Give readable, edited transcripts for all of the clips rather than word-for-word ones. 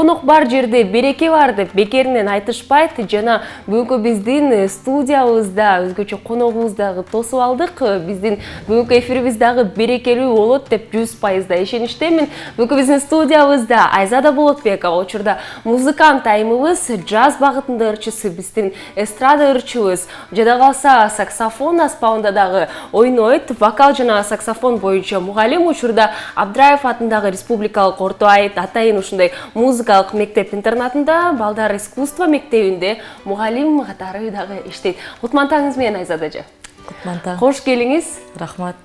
конок бар жерде береке бар деп бекеринен айтышпайт. Жана бүгүнкү биздин студиябызда өзгөчө коногубуз дагы тосуп алдык. Биздин бүгүнкү эфирибиз дагы берекелүү болот деп 100% ишеничтемин. Бүгүнкү биздин студиябызда Айзада Болотбекова, учурда музыкант айымыбыз, джаз багытында ырчысы, биздин эстрада ырчыбыз, жада калса саксофон аспабында дагы ойнойт, вокал жана саксофон боюнча мугалим, учурда Абдраев атындагы республикалык орто атайын ушундай музыкалык мектеп-интернатында, балдар искусство мектебинде мугалим катары дагы иштейт. Кутмантаңыз менен Айзада эже. Кутмантаң. Кош келиңиз. Рахмат.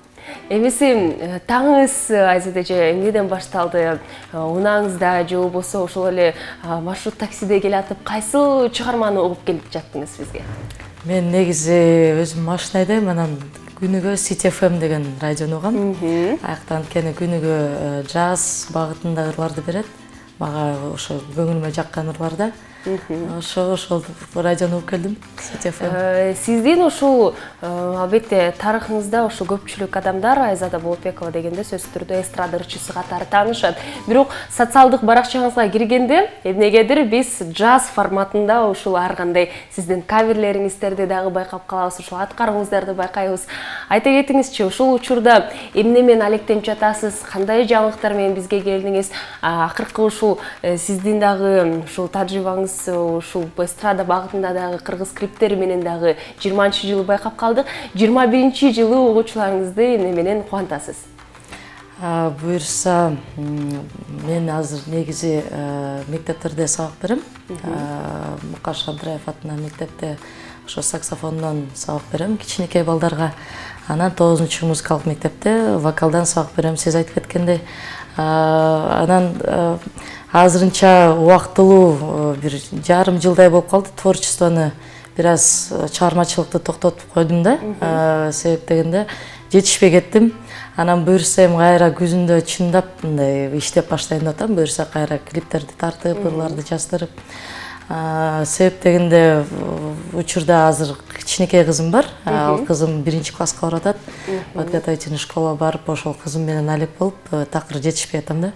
Эмесе таңыз Айзада эже эмнеден башталды? Унааңызда же болбосо ошол эле маршрут таксиде келатып кайсыл чыгарманы угуп келип жаттыңыз бизге? Мен негизи өзүм машина айдайм, анан күнүгө City FM деген радиону угам. Аяктан кene күнүгө джаз багытында ырларды берет. Мага ошо көңүлүмө жаккан ырларда. Ошол радиону угуп келдим. City FM. Сиздин ушул албетте тарыхыңызда ошо көпчүлүк адамдар Айзада Болотбекова дегенде сөзсүз түрдө эстрада ырчысы катары таанышат. Бирок социалдык баракчаңызга киргенде эмнегедир биз джаз форматында ушул ар кандай сиздин каверлериңиздерди дагы байкап калабыз, ушул аткарууңуздарды байкайбыз. Айта кетиңизчи, ушул учурда эмне менен алектенип жатасыз? Кандай жаңылыктар менен бизге келдиңиз? Акыркы ушул сиздин дагы ушул тажрыйбаңыз ушул эстрада багытында дагы кыргыз клиптери менен дагы 20-жылы байкап калдык. 21-жылы угуучуларыңызды эмне менен кубантасыз? Буюрса, мен азыр негизи мектептерде сабак берем. Мукаш Абдраев атынан мектепте ошо саксофондон сабак берем кичинекей балдарга. Анан 9-чы музыкалык мектепте вокалдан сабак берем, сиз айтып кеткендей. Анан азырынча убактылуу бир жарым жылдай болуп калды, творчествону бир аз чыгармачылыкты токтотуп койдум да. Себеп дегенде жетишпей кеттим. Анан буюрса эми кайра күзүндө чындап мындай иштеп баштайм деп атам. Буюрса кайра клиптерди тартып, ырларды жаздырып. Себеп дегенде учурда азыр кичинекей кызым бар. Ал кызым 1-класска барып атат. Подготовительный школа барып, ошол кызым менен алек болуп, такыр жетишпей атам да.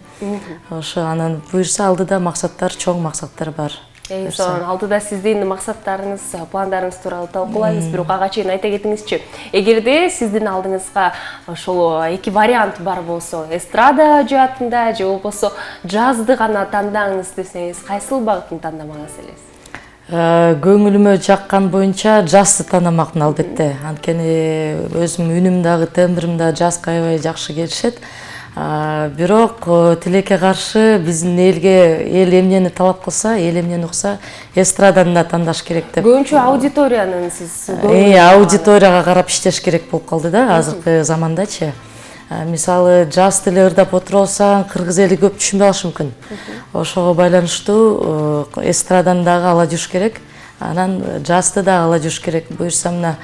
Ошо анан буюрса алдыда максаттар, чоң максаттар бар. Сонун алдыда сиздин максаттарыңыз, пландарыңыз тууралуу талкуулайбыз. Бирок ага чейин айта кетиңизчи, эгерде сиздин алдыңызга ошол эки вариант бар болсо, эстрада жаатында же болбосо джазды гана тандаңыз десеңиз, кайсыл багытын тандамак элесиз? Көңүлүмө жаккан боюнча джазды тандамакмын албетте. Анткени өзүм үнүм дагы, тембрим да джазга аябай жакшы келишет. Бирок тилекке каршы биздин эл эмнени талап кылса, эл эмнени укса, эстраданы да тандаш керек деп. Көбүнчө аудиториянын сиз аудиторияга карап иштеш керек болуп калды да азыркы замандачы. Мисалы джазды эле ырдап отуруп алсаң, кыргыз эли көп түшүнбөй калышы мүмкүн. Ошого байланыштуу эстраданы дагы ала жүрүш керек. Анан джазды да ала жүрүш керек. Буюрса мына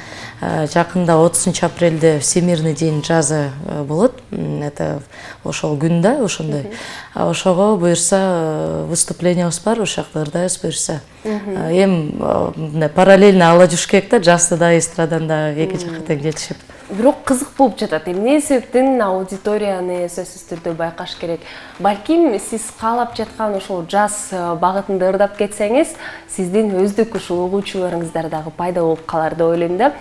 жакында 30 апрелде Всемирный день джаза болот. Это ошол күндө ошондой. Ошого буюрса выступлениябыз бар, ошол жакта ырдайбыз буюрса. Эми параллельно ала жүрүш керек да, джазды да, эстраданы да эки жакка тең жетишип. Бирок кызык болуп жатат. Эмне себептен аудиторияны сөзсүз түрдө байкаш керек. Балким сиз каалап жаткан ошол джаз багытында ырдап кетсеңиз, сиздин өздүк ушул угуучуларыңыздар дагы пайда болуп калар деп ойлойм да.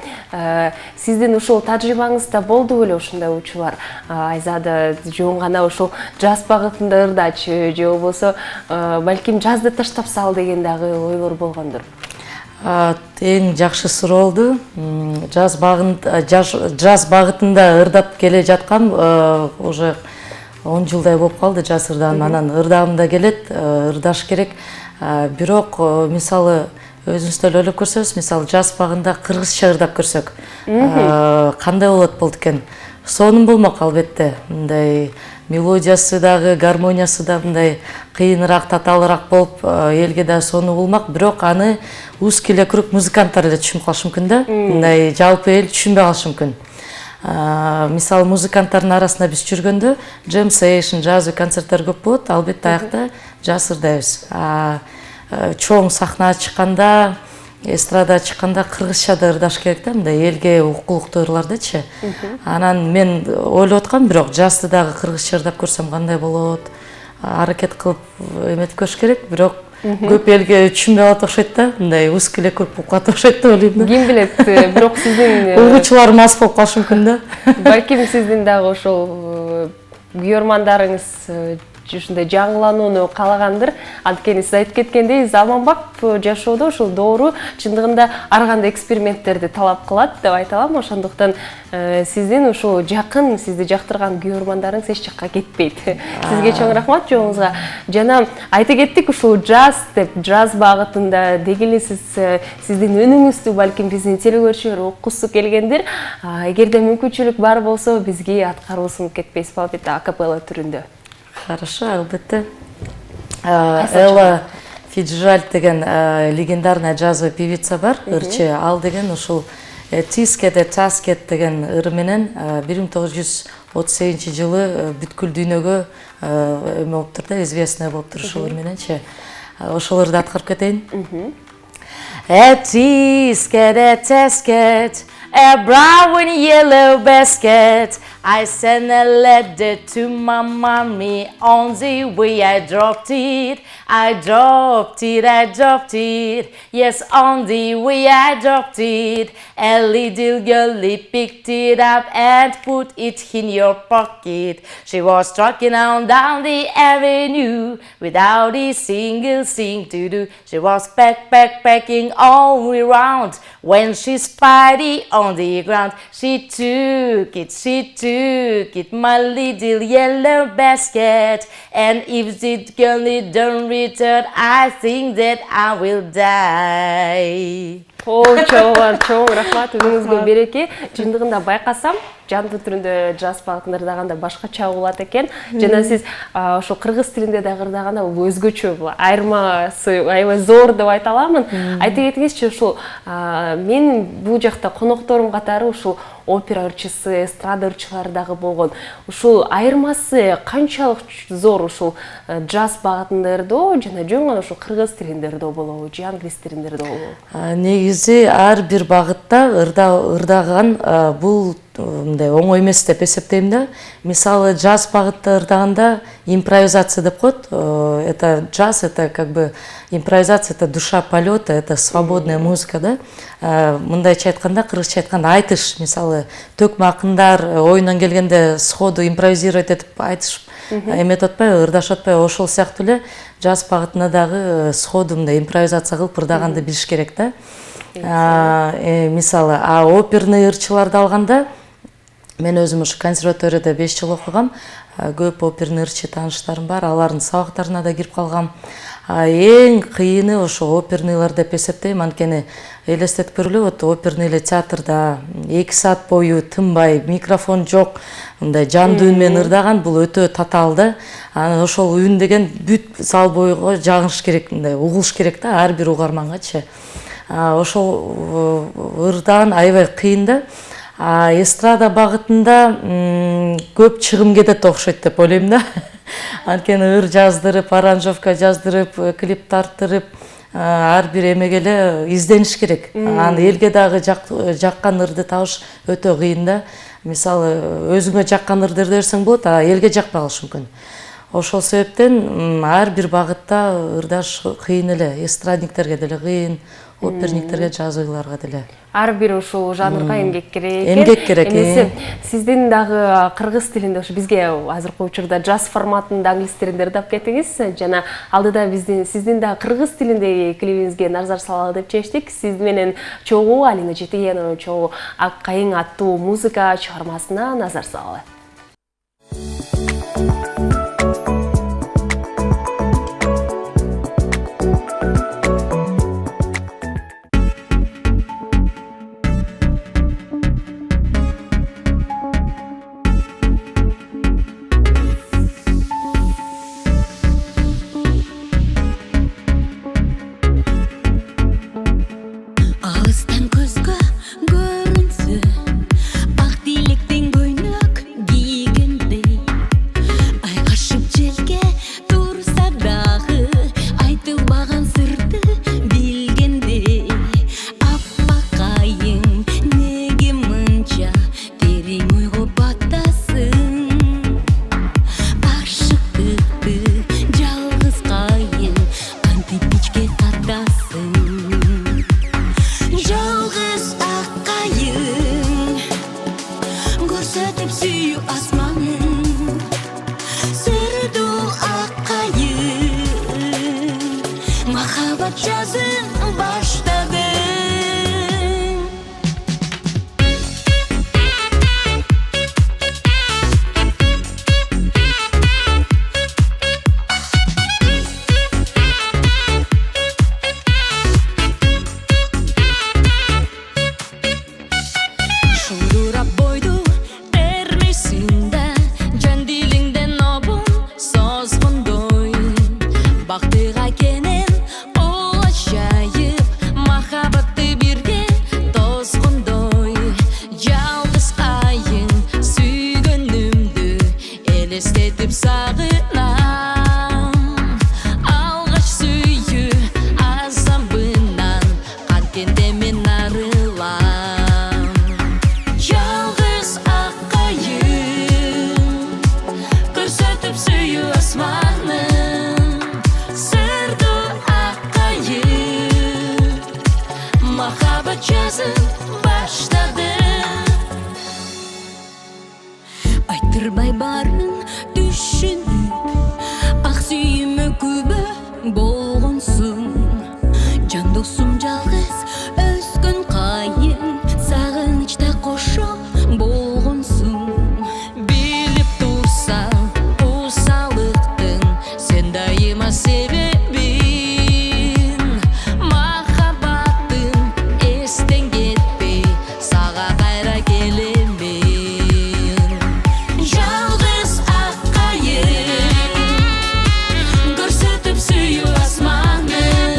Сиздин ушул тажрыйбаңызда болду беле ушундай угуучулар? Айзада жөн гана ошол джаз багытында ырдачы же болбосо балким джазды таштап сал деген дагы ойлор болгондур. Эң жакшы суроо болду. Джаз багытында ырдап келе жаткам уже 10 жылдай болуп калды джаз ырдаган. Анан ырдагым да келет, ырдаш керек. Бирок мисалы өзүңүз деле ойлоп көрсөңүз, мисалы джаз багында кыргызча ырдап көрсөк, кандай болот болду экен? Сонун болмок албетте. Мындай мелодиясы дагы, гармониясы да мындай кыйыныраак, татаалыраак болуп, элге да сонун болмак. Бирок аны узкий эле круг музыканттар эле түшүнүп калышы мүмкүн да. Мындай жалпы эл түшүнбөй калышы мүмкүн. Мисалы музыканттардын арасында биз жүргөндө джем сейшн, джаз концерттер көп болот. Албетте аякта джаз ырдайбыз. Чоң сахнага чыкканда, эстрада чыкканда кыргызча да ырдаш керек да, мындай элге укулуктуу ырлардычы. Анан мен ойлоп аткам, бирок джазды дагы кыргызча ырдап көрсөм кандай болот? аракет кылып эметип көрүш керек, бирок көп элге түшүнбөй калат окшойт да, мындай узкий эле көрүп калат окшойт деп ойлойм да. Ким билет, бирок сиздин угуучулар мас болуп калышы мүмкүн да. балким сиздин дагы ошол күйөрмандарыңыз ушундай жаңыланууну каалагандыр. Анткени сиз айтып кеткендей, заманбап жашоодо ушул доору чындыгында ар кандай эксперименттерди талап кылат деп айта алам. Ошондуктан сиздин ушул жакын, сизди жактырган күйөрмандарыңыз эч жакка кетпейт. Сизге чоң рахмат жолуңузга. Жана айта кеттик, ушул джаз деп, джаз багытында дегеле сиздин үнүңүздү балким биздин телекөрүүчүлөр уккусу келгендир. Эгерде мүмкүнчүлүк бар болсо, бизге аткаруу кетпейсиз албетте акапелла түрүндө. Хорошо, албетте. Элла Фиджеральд деген легендарная джазовый певица бар, ырчы. Ал деген ушул Тискет Таскет деген ыры менен 1938-жылы бүткүл дүйнөгө эме болуптур да, известный болуптур ушул ыр мененчи. Ошол ырды аткарып кетейин. Tisket Tasket, a brown and yellow basket. I sent a letter to my mommy. On the way I dropped it. I dropped it. Yes, on the way I dropped it. A little girlie picked it up and put it in your pocket. She was trucking on down the avenue without a single thing to do. She was packing all around. When she spied it on the ground, she took it, my little yellow basket. And if the girlie don't return, I think that I will die. Чоң рахмат, өзүңүзгө береке. Чындыгында байкасам, жандуу түрүндө джаз багытында ырдаганда башкача болот экен. Жана сиз ошо кыргыз тилинде да ырдаганда бул өзгөчө, айырмасы аябай зор деп айта аламын. Айта кетиңизчи, ушул мен бул жакта конокторум катары ушул опера ырчысы, эстрада ырчылары дагы болгон. Ушул айырмасы канчалык зор ушул джаз багытында ырдоо жана жөн гана ушул кыргыз тилинде ырдоо болобу, же англис тилинде ырдоо болобу? Негизи ар бир багытта ырдаган бул мындай оңой эмес деп эсептейм да. Мисалы джаз багытта ырдаганда импровизация деп коет. Это джаз, это как бы импровизация, это душа полета, это свободная музыка да. Мындайча айтканда, кыргызча айтканда айтыш, мисалы төкмө акындар оюндан келгенде сходу импровизировать этип айтышып эметип атпайбы, ырдашып атпайбы, ошол сыяктуу эле джаз багытында дагы сходу мындай импровизация кылып ырдаганды билиш керек да. Мисалы, оперный ырчыларды алганда, мен өзүм ушу консерваторияда 5 жыл окугам, көп оперный ырчы тааныштарым бар, алардын сабактарына да кирип калгам. Эң кыйыны ошо оперныйлар деп эсептейм, анткени элестетип көргүлө, вот оперный театрда 2 саат бою тынбай, микрофон жок, мындай жандуу үн менен ырдаган, бул өтө татаал да. Анан ошол үн деген бүт зал боюга жагыш керек, мындай угулуш керек да, ар бир угармангачы. Ошол ырдаган аябай кыйын да. Эстрада багытында көп чыгым кетет окшойт деп ойлойм да. Анткени ыр жаздырып, аранжировка жаздырып, клип тартырып, ар бир эмеге эле издениш керек. Аны элге дагы жаккан ырды табыш өтө кыйын да. Мисалы, өзүңө жаккан ырды ырда берсең болот, элге жакпай калышы мүмкүн. Ошол себептен ар бир багытта ырдаш кыйын эле, эстрадниктерге деле кыйын, оперниктерге, джазовыйларга деле. Ар бир ушул жанрга эмгек керек. Эмгек керек. Эмесе сиздин дагы кыргыз тилинде ошо бизге азыркы учурда джаз форматында англис тилинде ырдап кетиңиз. Жана алдыда сиздин дагы кыргыз тилиндеги клибиңизге назар салалы деп чечтик. Сиз менен чогуу Алина Жетегенова чогуу Ак Кайың аттуу музыка чыгармасына назар салалы. Алыстан көзгө көрүнсө, ак тилектен көйнөк asmanım, sürdü akayım, mahabat yazın başladı. Şundurap boydu ermesinde, can dilinden obun sozgundoy. Baktığa kenen o aşayıp, mahabatı birge tozgundoy. Yalnız kayın süygönümdü, elestetip sağınam. Alğaç süyü azabından, kankendemin arılam. Yalnız akayım, görsötüp süyü asmanım, sırdı akayım, mahabat yazın başladı. Aytırбай барын düşünüp, ак сүйүмө күбө болгонсуң. Жан досум жалгыз өскөн кайын, сагынычта кошо болгонсуң. Билип турсаң усалыктын, сен дайыма себебин. Махаббатым эстен кетпей, сага кайра келем мен. Жалгыз акайым, көрсөтүп сүйүү асманын,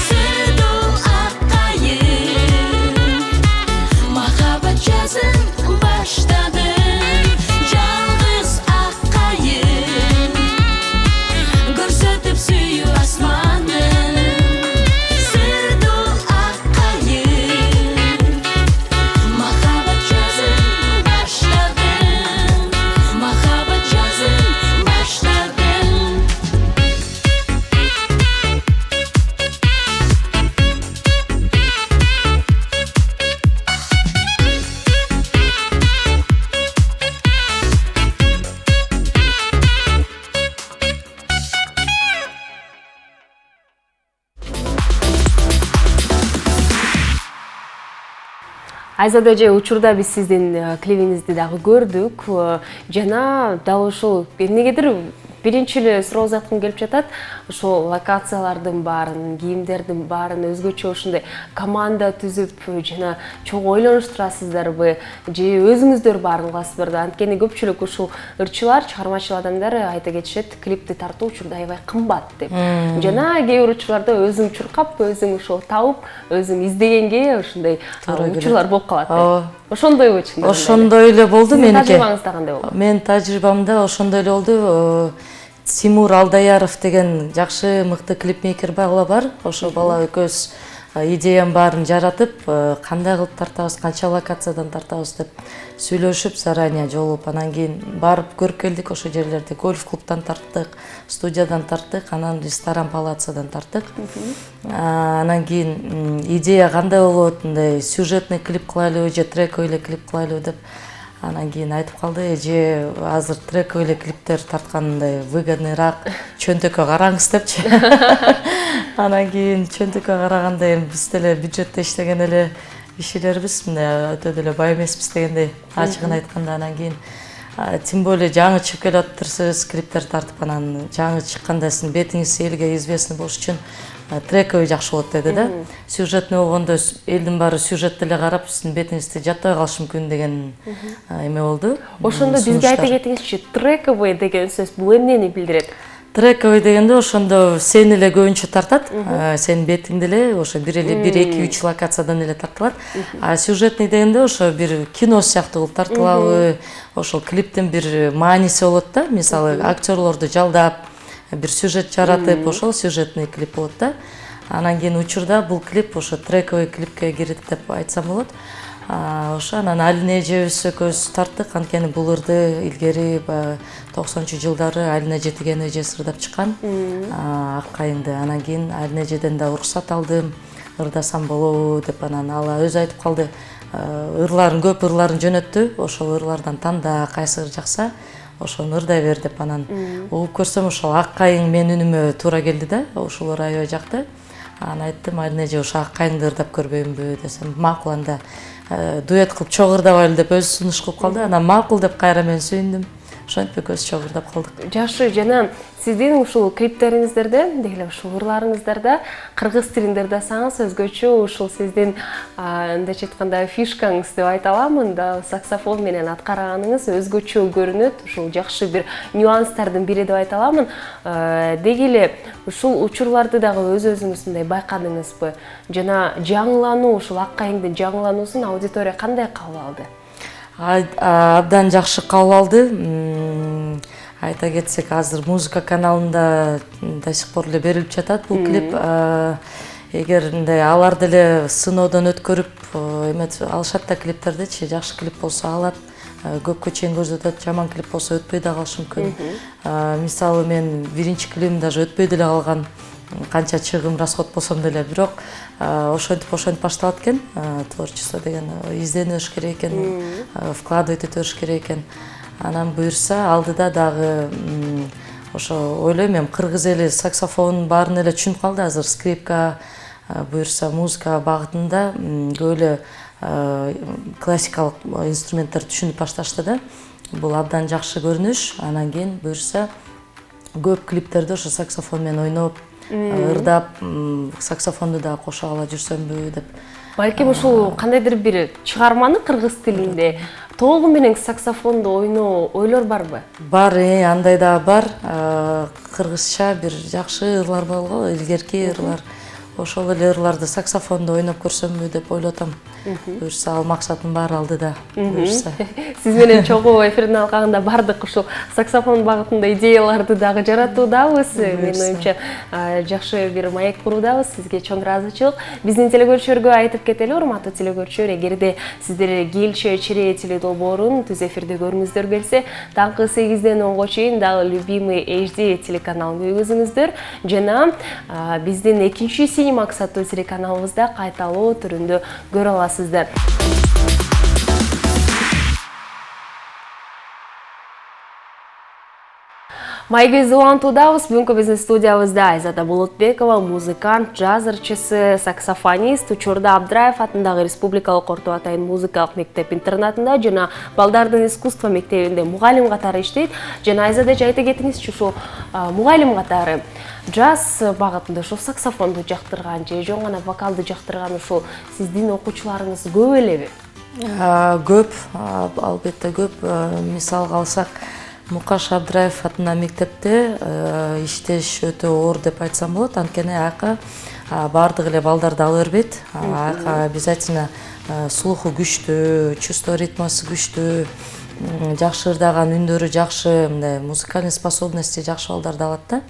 сырдуу акайым, махаббат жазын баштады. Жалгыз акайым, көрсөтүп сүйүү асманын, сырдуу акайым, махаббат жазын баштады. Махаббат жазын баштады. Айзада эже, учурда биз сиздин клибиңизди дагы көрдүк. Жана дал ушул эмнегедир биринчи эле суроо заткым келип жатат. Ошол локациялардын баарын, кийимдердин баарын өзгөчө ушундай команда түзүп, жана чоң ойлонуштурасыздарбы, же өзүңүздөр баарын кыласызбыр? Анткени көпчүлүк ушул ырчылар, чыгармачыл адамдар айта кетишет, клипти тартуу учурда аябай кымбат деп. Жана кээ бир учурларда өзүң чуркап, өзүң ошол табып, өзүң издегенге ушундай учурлар болуп калат. Ошондойбу чындыгында? Ошондой эле болду меники. Тажрыйбаңызда кандай болду? Менин тажрыйбамда ошондой эле болду. Тимур Алдаяров деген жакшы мыкты клипмейкер бала бар. Ошол бала экөөбүз идеям баарын жаратып, кандай кылып тартабыз, канча локациядан тартабыз деп сүйлөшүп, заранее жолуп, анан кийин барып көрүп келдик. Ошол жерлерде гольф клубтан тарттык, студиядан тарттык, анан ресторан палацадан тарттык. Анан кийин идея кандай болот, мындай сюжетный клип кылайлыбы же трековый эле клип кылайлыбы деп. Анан кийин айтып калды, эже азыр трековый эле клиптер тарткандай выгодныйраак, чөнтөккө караңыз депчи. Анан кийин чөнтөккө караганда эми биз деле бюджетте иштеген эле кишилербиз, мындай өтө деле бай эмеспиз дегендей ачыгын айтканда. Анан кийин тем более жаңы чыгып келатырсыз, клиптер тартып, анан жаңы чыкканда сиздин бетиңиз элге известный болуш үчүн трековый жакшы болот деди да. Сюжетный болгондо элдин баары сюжетти эле карап, сиздин бетиңизди жатпай калышы мүмкүн деген эме болду. Ошондо бизге айта кетиңизчи, трековый деген сөз бул эмнени билдирет? Трековый дегенде ошондо сени эле көбүнчө тартат, сенин бетиңди эле ошо бир эле 1-2-3 локациядан эле тартылат. А сюжетный дегенде ошо бир кино сыяктуу кылып тартылабы, ошол клиптин бир мааниси болот да. Мисалы, актерлорду жалдап, бир сюжет жаратып, ошол сюжетный клип болот да. Анан кийин учурда бул клип ошо трековый клипке кирет деп айтсам болот. Ошо анан Алина эжебиз экөөбүз тарттык, анткени бул ырды илгери 90-жылдары Алина эже деген эже ырдап чыккан. Аккайыңды. Анан кийин Алина эжеден да уруксат алдым, ырдасам болобу деп, анан ала өзү айтып калды. ырларын көп ырларын жөнөттү. Ошол ырлардан танда кайсы ыр жакса ошону ырдай бер деп анан угуп көрсөм ошол ак кайың менин үнүмө туура келди да. Ошолор аябай жакты. Анан айттым, айнеже ошо ак кайыңды ырдап көрбөйүнбү десем, макул анда дуэт кылып чогуу ырдабайлы деп өзү сунуш кылып калды. Анан макул деп кайра мен сүйүндүм. Ошентип экөөбүз чогуу ырдап калдык. Жакшы, жана сиздин ушул клиптериңиздерде, деги ушул ырларыңыздарда кыргыз тилинде ырдасаңыз өзгөчө ушул сиздин мындайча айтканда фишкаңыз деп айта аламын да, саксофон менен аткарганыңыз өзгөчө көрүнөт. Ушул жакшы бир нюанстардын бири деп айта аламын. Деги эле ушул учурларды дагы өз-өзүңүз мындай байкадыңызбы? Жана жаңылануу, ушул ак кайыңдын жаңылануусун аудитория кандай кабыл алды? Абдан жакшы кабыл алды. Айта кетсек, азыр музыка каналында до сих пор эле берилип жатат бул клип. Эгер мындай алар деле сыноодон өткөрүп эметип алышат да клиптердичи, жакшы клип болсо алат, көпкө чейин көрсөтөт, жаман клип болсо өтпөй да калышы мүмкүн. Мисалы мен биринчи клибим даже өтпөй деле калган, канча чыгым расход болсом деле, бирок ошентип башталат экен. Творчество деген издениш керек экен, вкладывать этиш керек экен. Анан буюрса алдыда дагы ошо ойлойм, эми кыргыз эли саксофон баарын эле түшүнүп калды азыр, скрипка, буюрса музыка багытында көп эле классикалык инструменттерди түшүнүп башташты да. Бул абдан жакшы көрүнүш. Анан кийин буюрса көп клиптерде ошо саксофон менен ойноп, ырдап, саксофонду да кошо ала жүрсөмбү деп. Балким ушул кандайдыр бир чыгарманы кыргыз тилинде толугу менен саксофонду ойноо ойлор барбы? Бар, андай да бар. Кыргызча бир жакшы ырлар бар го, илгерки ырлар. Ошол эле ырларды саксофонду ойноп көрсөмбү деп ойлоп атам. Буюрса ал максатым бар алдыда. Буюрса. Сиз менен чогуу эфирдин алкагында бардык ушул саксофон багытында идеяларды дагы жаратуудабыз. Менин оюмча жакшы бир маек куруудабыз. Сизге чоң ыраазычылык. Биздин телекөрүүчүлөргө айтып кетели, урматтуу телекөрүүчүлөр, эгерде сиздер Келче Чире теле долбоорун түз эфирде көргүңүздөр келсе, таңкы 8-ден 10-го чейин дагы Любимый HD телеканалын көргүзүңүздөр жана биздин экинчи Cinemax аттуу телеканалыбызда кайталоо түрүндө көрө аласыздар. Майгүл улантуудабыз. Бүгүнкү биздин студиябызда Айзада Болотбекова, музыкант, джаз ырчысы, саксофонист, учурда Абдраев атындагы Республикалык Орто Атайын музыкалык мектеп-интернатында жана балдардын искусство мектебинде мугалим катары иштейт. Жана Айзада айта кетиңизчи, ушул мугалим катары джаз багытында ушул саксофонду жактырган же жөн гана вокалды жактырган ушул сиздин окуучуларыңыз көп элеби? Көп, албетте көп. Мисалга алсак, Мукаш Абдраев атындагы мектепте иштеш өтө оор деп айтсам болот. Анткени аяка баардык эле балдарды ала бербейт. Аяка обязательно слуху күчтүү, чувство ритмасы күчтүү, жакшы ырдаган, үндөрү жакшы, мындай музыкальный способности жакшы балдарды алат да.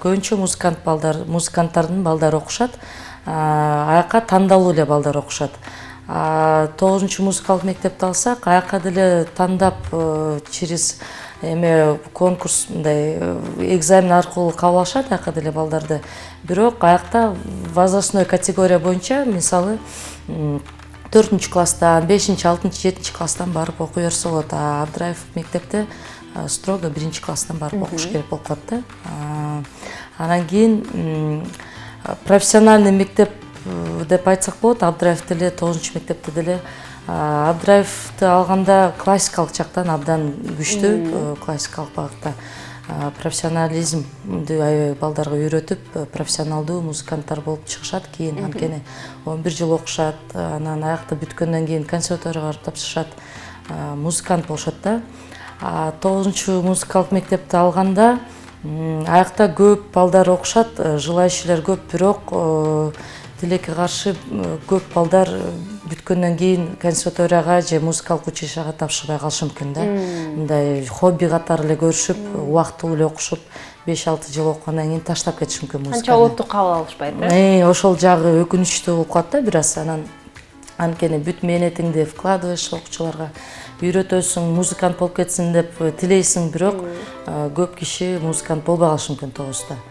Көбүнчө музыканттардын балдары окушат. Аяка тандалуу эле балдар окушат. 9-чу музыкалык мектепти алсак, аяка деле тандап через конкурс, мындай экзамен аркылуу кабыл алышат аяка деле балдарды. Бирок аякта возрастной категория боюнча, мисалы 4-чү класстан, 5-чи, 6-чы, 7-чи класстан барып окуй берсе болот. Абдраев мектепте строго 1-чи класстан барып окуш керек болуп калат да. Анан кийин профессиональный мектеп деп айтсак болот. Абдраев деле 9-чу мектепте деле Абдраевти алганда классикалык жактан абдан күчтүү, классикалык багытта профессионализмди аябай балдарга үйрөтүп, профессионалдуу музыканттар болуп чыгышат. Кийин анткени 11 жыл окушат, анан аякты бүткөндөн кийин консерваторияга барып тапшырышат, музыкант болушат да. 9-чу музыкалык мектепти алганда аякта көп балдар окушат, желающийлер көп, бирок тилекке каршы көп балдар бүткөндөн кийин консерваторияга же музыкалык училищеге тапшырбай калышы мүмкүн да. Мындай хобби катары эле көрүшүп, убактылуу эле окушуп, 5-6 жыл окугандан кийин таштап кетиши мүмкүн музыканы. Канча отту кабыл алышпайт, э? Ошол жагы өкүнүчтүү болуп калат да бир аз. Анан анткени бүт мээнетиңди вкладываешь окуучуларга, үйрөтөсүң, музыкант болуп кетсин деп тилейсиң, бирок көп киши музыкант болбой калышы мүмкүн 9-да.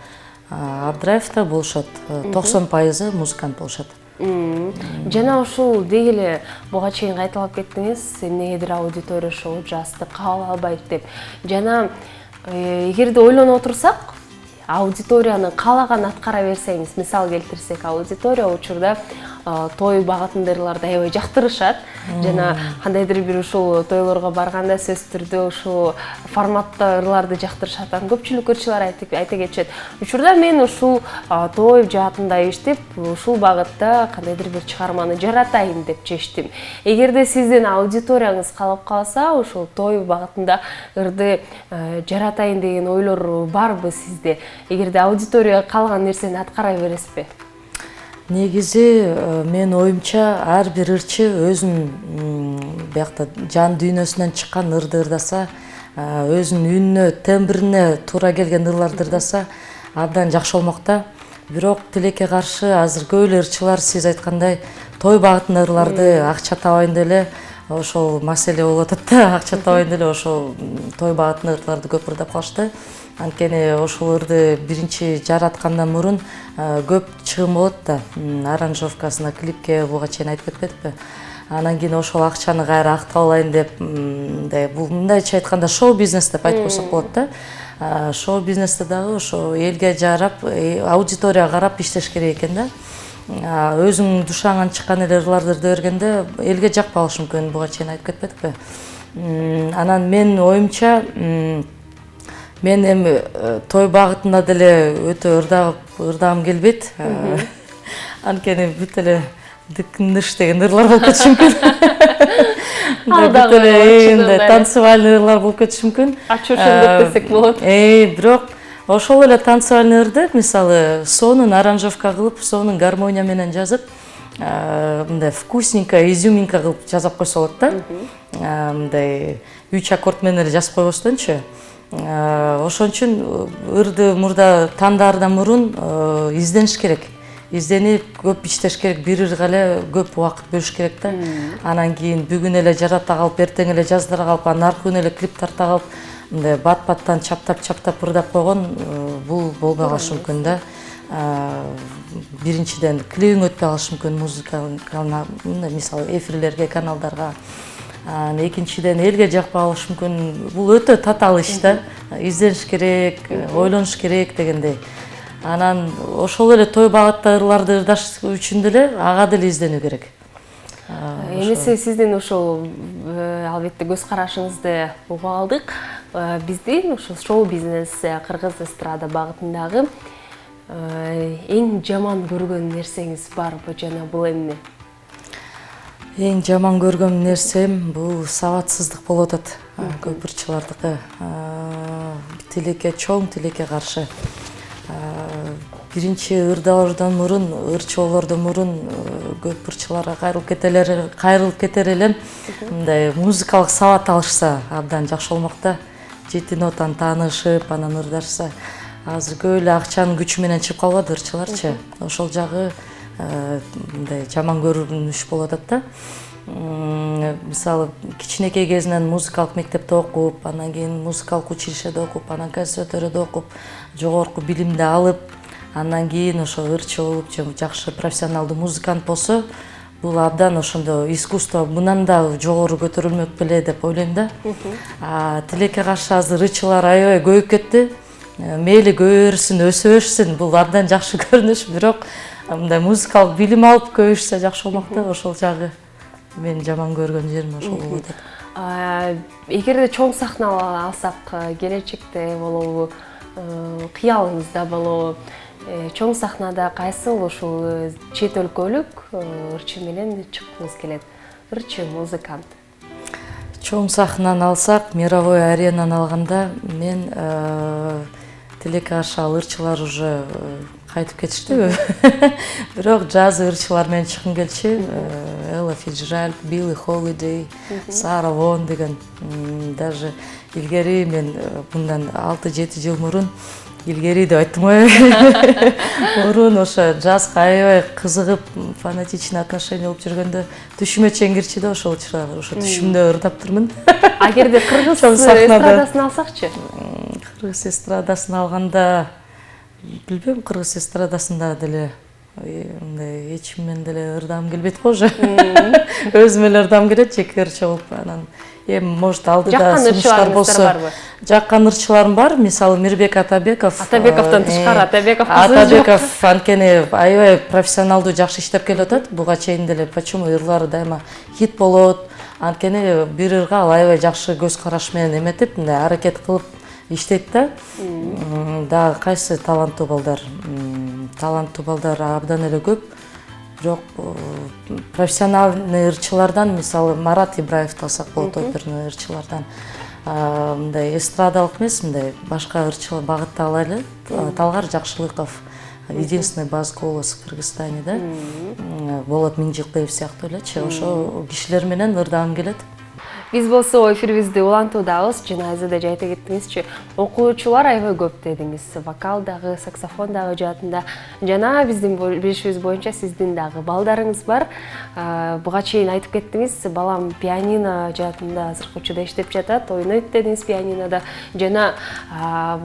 Абдраевта болушат, 90% музыкант болушат. Жана ушул дегеле буга чейин кайталап кеттиңиз, эмнегедир аудитория ошол жазды кабыл албайт деп. Жана эгерде ойлонуп отурсак, аудиторияны каалаган аткара берсеңиз, мисал келтирсек, аудитория учурда той багытындагыларды аябай жактырышат. Жана кандайдыр бир ушул тойлорго барганда сөзсүз түрдө ушул форматта ырларды жактырышат. Көпчүлүк ырчылар айта кетишет. Учурда мен ушул той жаатында иштеп, ушул багытта кандайдыр бир чыгарманы жаратайын деп чечтим. Эгерде сиздин аудиторияңыз каалап калса, ушул той багытында ырды жаратайын деген ойлор барбы сизде? Эгерде аудитория каалаган нерсени аткара бересизби? Негизи мен оюмча ар бир ырчы өзүнүн биякта жан дүйнөсүнөн чыккан ырды ырдаса, өзүнүн үнүнө, тембрине туура келген ырларды ырдаса абдан жакшы болмок да. Бирок тилекке каршы азыр көп эле ырчылар сиз айткандай той багытында ырларды акча табайын деле ошол маселе болуп атат да. Акча табайын деле ошол той багытында ырларды көп ырдап калышты. Анткени ошол ырды биринчи жараткандан мурун көп чыгым болот да. Аранжировкасына, клипке буга чейин айтып кетпедикпи? Анан кийин ошол акчаны кайра актап алайын деп, бул мындайча айтканда шоу бизнес деп айтып койсок болот да. Шоу бизнесте дагы ошо элге жарап, аудиторияга карап иштеш керек экен да. Өзүң душаңан чыккан эле ырларды ырдап бергенде элге жакпай калышы мүмкүн, буга чейин айтып кетпедикпи? Анан мен оюмча мен эми той багытында деле өтө ырдагым келбейт. Анткени бүт эле дык-дыш деген ырлар болуп кетиши мүмкүн. Бүт эле танцевальный ырлар болуп кетиши мүмкүн. Ачуушундук десек болот. Бирок ошол эле танцевальный ырды, мисалы, сонун аранжировка кылып, сонун гармония менен жазып, мындай вкусненько, изюминка кылып жазып койсо болот да. Мындай 3 аккорд менен эле жазып койбостончу. Ошон үчүн ырды мурда тандаардан мурун издениш керек. Изденип, көп иштеш керек, бир ырга эле көп убакыт бөлүш керек да. Анан кийин бүгүн эле жарата калып, эртең эле жаздыра калып, анан аркы күнү эле клип тарта калып, мындай бат-баттан чаптап ырдап койгон бул болбой калышы мүмкүн да. Биринчиден клибиң өтпөй калышы мүмкүн музыкалык, мисалы, эфирлерге, каналдарга. Экинчиден элге жакпай калышы мүмкүн. Бул өтө татаал иш да. Издениш керек, ойлонуш керек дегендей. Анан ошол эле той багытта ырларды ырдаш үчүн деле ага деле изденүү керек. Эмесе сиздин ошол албетте көз карашыңызды угуп алдык. Биздин ошол шоу бизнес, кыргыз эстрада багытындагы эң жаман көргөн нерсеңиз барбы жана бул эмне? Эң жаман көргөн нерсем бул сабатсыздык болуп атат. Көп ырчылардыкы. Тилекке чоң, тилекке каршы. Биринчи ырдоордон мурун, ырчы болоордон мурун көп ырчыларга кайрылып кетер элем. Мындай музыкалык сабат алышса абдан жакшы болмок да. Жети нотаны таанышып, анан ырдашса. Азыр көп эле акчанын күчү менен чыгып калбады ырчыларчы. Ошол жагы мындай жаман көрүнүш болуп атат да. Мисалы, кичинекей кезинен музыкалык мектепте окуп, анан кийин музыкалык училищеде окуп, анан консерваторияда окуп, жогорку билимди алып, анан кийин ошо ырчы болуп, жакшы профессионалдуу музыкант болсо, бул абдан ошондо искусство мындан да жогору көтөрүлмөк беле деп ойлойм да. Тилекке каршы азыр ырчылар аябай көбөйүп кетти. Мейли көбөйөрсүн, өсө берсин, бул абдан жакшы көрүнүш, бирок мындай музыкалык билим алып көбөйүшсө жакшы болмок да. Ошол жагы мен жаман көргөн жерим ошол болуп атат. Эгерде чоң сахна алсак, келечекте болобу, кыялыңызда болобу, чоң сахнада кайсыл ушул чет өлкөлүк ырчы менен чыккыңыз келет? Ырчы, музыкант. Чоң сахнаны алсак, мировой аренаны алганда мен тилекке каршы ырчылар уже кайтып кетиштиби? Бирок жаз ырчылар менен чыккым келчү. Элла Фиджеральд, Билли Холидей, Сара Вон деген. Даже илгери мен мындан 6-7 жыл мурун илгери деп айттым ой. Мурун ошо жазга аябай кызыгып, фанатичный отношение болуп жүргөндө түшүмө чейин кирчи да ошол түшүмдө ырдап турмун. Агерде кыргыз эстрадасын алсакчы? Кыргыз эстрадасын алганда билбейм, кыргыз эстрадасында деле мындай эч кимден деле ырдагым келбейт го уже. Өзүм эле ырдагым келет жеке ырчы болуп анан эми может алдыда Жаккан сунуштар ырчыларыңыздар болсо. барбы? Жаккан ырчыларым бар, мисалы Мирбек Атабеков. Атабековдон тышкары, Атабеков Атабеков анткени аябай профессионалдуу жакшы иштеп келип атат. Буга чейин деле почему ырлары дайыма хит болот. Анткени бир ырга ал аябай жакшы көз караш менен эметип, мындай аракет кылып иштейт да. Дагы кайсы таланттуу балдар абдан эле көп. Бирок профессиональный ырчылардан мисалы Марат Ибраевди алсак болот, оперный ырчылардан. Мындай эстрадалык эмес, мындай башка ырчылар багытта алайлы. Талгар Жакшылыков, единственный бас голос в Кыргызстане, да. Болот Миңжикбаев сыяктуу элечи, ошо кишилер менен ырдагым келет. Биз болсо эфирибизди улантуудабыз. Жана азыр да айта кеттиңизчи, окуучулар аябай көп дедиңиз. Вокал дагы, саксофон дагы жаатында. Жана биздин билишибиз боюнча сиздин дагы балдарыңыз бар. Буга чейин айтып кеттиңиз, балам пианино жаатында азыркы учурда иштеп жатат, ойнойт дедиңиз пианинода. Жана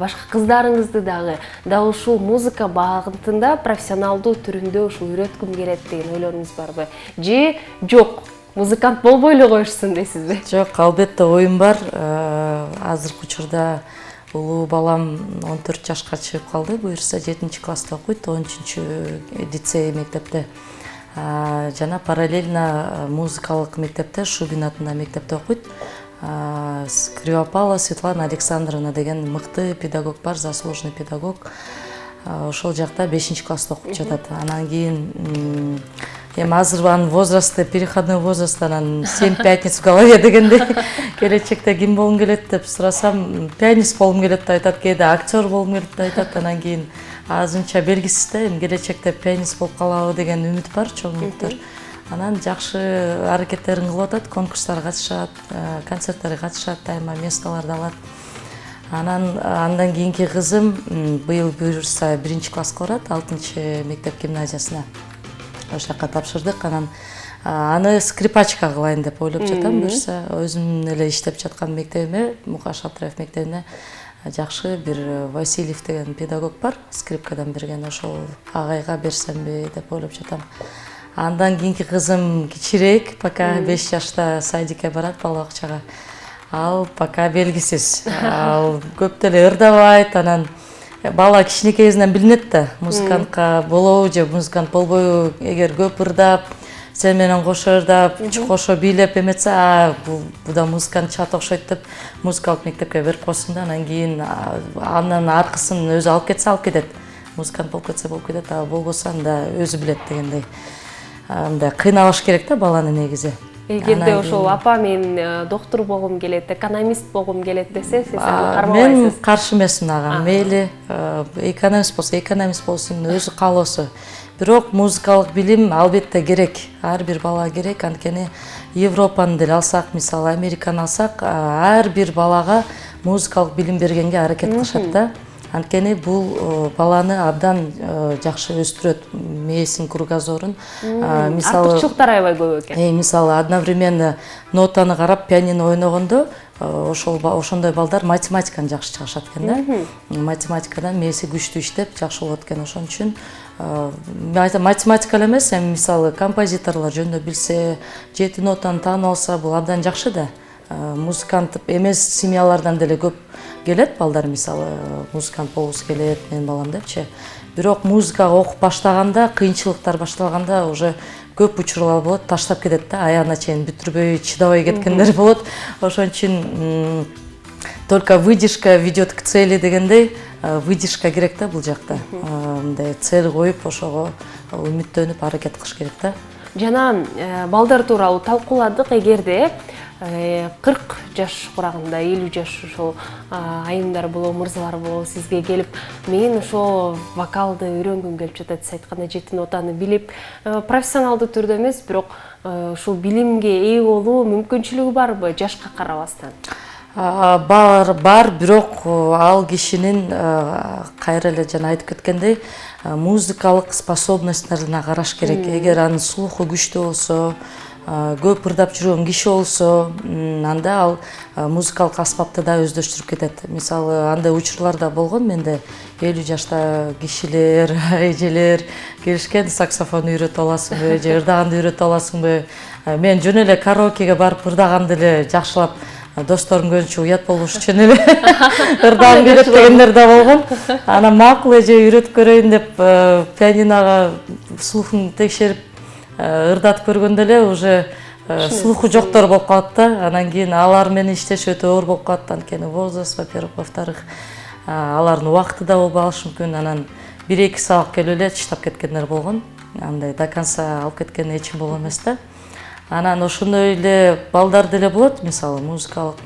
башка кыздарыңызды дагы дал ушул музыка багытында профессионалдуу түрүндө ушул үйрөткүм келет деген ойлоруңуз барбы? Же жок? Музыкант болбой эле коюшсун дейсизби? Жок, албетте оюм бар. Азыркы учурда улуу балам 14 жашка чыгып калды. Буюрса 7 класста окуйт, 13 лицей мектепте. Жана параллельно музыкалык мектепте, Шубин атындагы мектепте окуйт. Кривопалова Светлана Александровна деген мыкты педагог бар, заслуженный педагог. Ошол жакта 5 класста окуп жатат. Анан кийин эми азыр анын возрасты, переходной возраст, анан 7 пятниц в голове дегендей. Келечекте ким болгум келет деп сурасам, пианист болгум келет деп айтат, кээде актер болгум келет деп айтат. Анан кийин азырынча белгисиз да, эми келечекте пианист болуп калабы деген үмүт бар, чоң үмүттөр. Анан жакшы аракеттерин кылып атат, конкурстарга катышат, концерттерге катышат, дайыма местолорду алат. Андан кийинки кызым быйыл буюрса 1 класска барат, 6 мектеп гимназиясына. Ошол жака тапшырдык. Анан аны скрипачка кылайын деп ойлоп жатам. Буюрса өзүм эле иштеп жаткан мектебиме, Мукаш Абдраев мектебине жакшы бир Васильев деген педагог бар, скрипкадан берген, ошол агайга берсемби деп ойлоп жатам. Андан кийинки кызым кичирээк, пока 5 жашта садикке барат, бала бакчага. Ал пока белгисиз. Ал көп деле ырдабайт, анан бала кичинекейинен билинет да, музыкантка болобу же музыкант болбойбу. Эгер көп ырдап, сен менен кошо ырдап, кошо бийлеп эметсе, бу да музыкант чат окшойт деп музыкалык мектепке берип койсун да, анан кийин анын аркысын өзү алып кетсе алып кетет. Музыкант болуп кетсе болуп кетет, а болбосо анда өзү билет дегендей. Мындай кыйналыш керек да баланы негизи. Эгерде ошол апа мен доктор болгум келет, экономист болгум келет десе, сиз аны кармабайсыз. Мен каршы эмесмин ага. Мейли экономист болсо экономист болсун, өзү каалоосу. Бирок музыкалык билим албетте керек. Ар бир балага керек. Анткени Европаны деле алсак, мисалы Американы алсак, ар бир балага музыкалык билим бергенге аракет кылышат да. Анткени бул баланы абдан жакшы өстүрөт, мээсин, кругозорун. Мисалы артыкчылыктар аябай көп экен. Мисалы одновременно нотаны карап пианино ойногондо ошондой балдар математиканы жакшы чыгышат экен да. Математикадан мээси күчтүү иштеп жакшы болот экен. Ошон үчүн математика эле эмес, эми мисалы композиторлор жөнүндө билсе, 7 нотаны таанып алса, бул абдан жакшы да. Музыкант эмес семьялардан деле көп келет балдар, мисалы музыкант болгусу келет, менин балам депчи. Бирок музыкага окуп баштаганда, кыйынчылыктар башталганда уже көп учурлар болот, таштап кетет да, аягына чейин бүтүрбөй, чыдабай кеткендер болот. Ошон үчүн только выдержка ведет к цели дегендей, выдержка керек да бул жакта. Мындай цель коюп, ошого үмүттөнүп аракет кылыш керек да. Жана балдар тууралуу талкууладык. Эгерде 40 жаш курагында, 50 жаш ошол айымдар болобу, мырзалар болобу сизге келип, мен ошол вокалды үйрөнгүм келип жатат, сиз айткандай 7 нотаны билип, профессионалдуу түрдө эмес, бирок ушул билимге ээ болуу мүмкүнчүлүгү барбы, жашка карабастан? Бар, бирок ал кишинин кайра эле жана айтып кеткендей, музыкалык способностьтарына караш керек. Эгер анын слуху күчтүү болсо, көп ырдап жүргөн киши болсо, анда ал музыкалык аспапты да өздөштүрүп кетет. Мисалы, андай учурлар да болгон. Менде 50 жашта кишилер, эжелер келишкен, саксофон үйрөтүп аласыңбы, же ырдаганды үйрөтүп аласыңбы? Мен жөн эле караокеге барып ырдаганды эле жакшылап, досторум көрүнчү уят болуш үчүн эле ырдагым келет дегендер да болгон. Анан макул эже үйрөтүп көрөйүн деп пианинога слухун текшерип ырдатып көргөндө эле уже слуху жоктор болуп калат да. Анан кийин алар менен иштеш өтө оор болуп калат. Анткени возраст, во-первых, во-вторых, алардын убакыты да болбой калышы мүмкүн. Анан 1-2 сабак келип эле таштап кеткендер болгон. Андай до конца алып кеткен эч ким болгон эмес да. Анан ошондой эле балдар деле болот, мисалы, музыкалык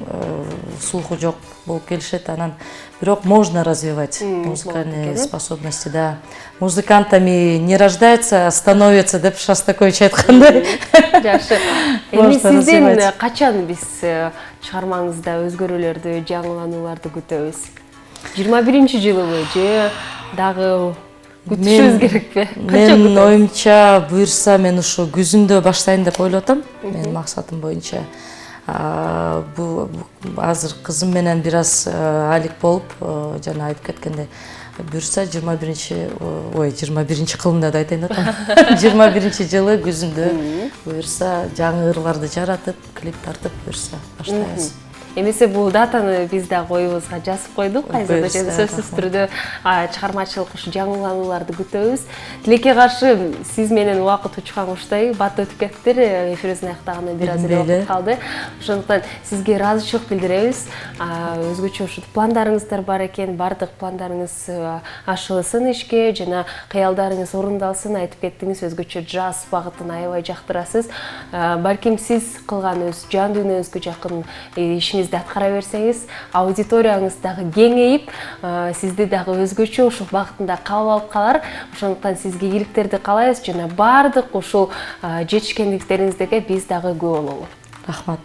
слуху жок болуп келишет. Анан бирок можно развивать музыкальные способности, да. Музыкантами не рождается, а становится, деп Шостакович айткандай. Жакшы. Эми сизден качан биз чыгармаңызда өзгөрүүлөрдү, жаңыланууларды күтөбүз? 21-жылыбы же дагы күтүшүбүз керекпи? Мен оюмча буюрса, мен ушу күзүндө баштайын деп ойлоп атам. Менин максатым боюнча. Бул азыр кызым менен бир аз алик болуп, жана айтып кеткендей, буюрса 21 кылымда да айтайын деп атам. 21-жылы күзүндө буюрса жаңы ырларды жаратып, клип тартып буюрса баштайбыз. Эмесе бул датаны биз да коюбузга жазып койдук. Кайсыда сөзсүз түрдө чыгармачылык ушу жаңыланууларды күтөбүз. Тилекке каршы сиз менен убакыт учкан уштай бат өтүп кетиптир. Эфирибиздин аяктаганына бир аз эле убакыт калды. Ошондуктан сизге ыраазычылык билдиребиз. Өзгөчө ушул пландарыңыздар бар экен, бардык пландарыңыз ашылсын ишке, жана кыялдарыңыз орундалсын. Айтып кеттиңиз, өзгөчө джаз багытын аябай жактырасыз. Балким сиз кылган өз жан дүйнөңүзгө жакын ишиңизди аткара берсеңиз, аудиторияңыз дагы кеңейип, сизди дагы өзгөчө ушул багытында кабыл алып калар. Ошондуктан сизге ийгиликтерди каалайбыз жана бардык ушул жетишкендиктериңиздерге биз дагы күбө бололу. Рахмат.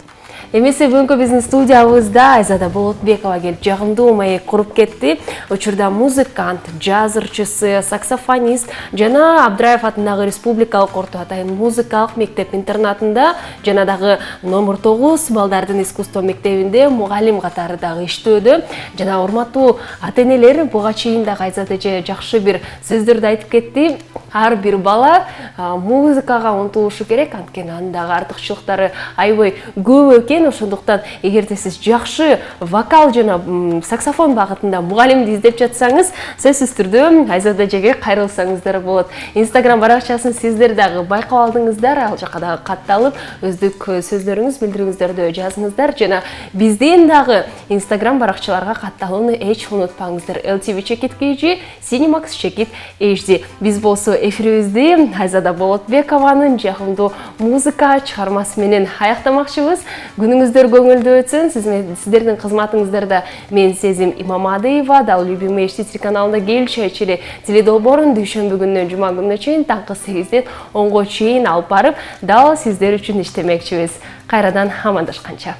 Эмесе бүгүнкү биздин студиябызда Айзада Болотбекова келип жагымдуу маек куруп кетти. Учурда музыкант, джаз ырчысы, саксофонист жана Абдраев атындагы Республикалык орто атайын музыкалык мектеп-интернатында жана дагы номер 9 балдардын искусство мектебинде мугалим катары дагы иштөөдө. Жана урматтуу ата-энелер, буга чейин дагы Айзада эже жакшы бир сөздөрдү айтып кетти. Ар бир бала музыкага умтулушу керек, анткени андагы артыкчылыктары аябай көп экен. Ошондуктан эгерде сиз жакшы вокал жана саксофон багытында мугалимди издеп жатсаңыз, сөзсүз түрдө Айзада эжеге кайрылсаңыздар болот. Инстаграм баракчасын сиздер дагы байкап алдыңыздар, ал жака дагы катталып, өздүк сөздөрүңүз, билдирүүңүздөрдү жазыңыздар жана биздин дагы Инстаграм баракчаларга катталууну эч унутпаңыздар. LTV Чекит KG, Cinemax Чекит HD. Биз болсо эфирибизди Айзада Болотбекованын жагымдуу музыка чыгармасы менен аяктамакчыбыз. Күнүңүздөр көңүлдүү өтсүн. Сиздердин кызматыңыздарда мен Сезим Имамадыева, дал Любимый ИШ телеканалында келчү эле теледолбоорун дүйшөмбү күнүнөн жума күнүнө чейин таңкы 8ден 10го чейин алып барып, дал сиздер үчүн иштемекчибиз. Кайрадан амандашканча.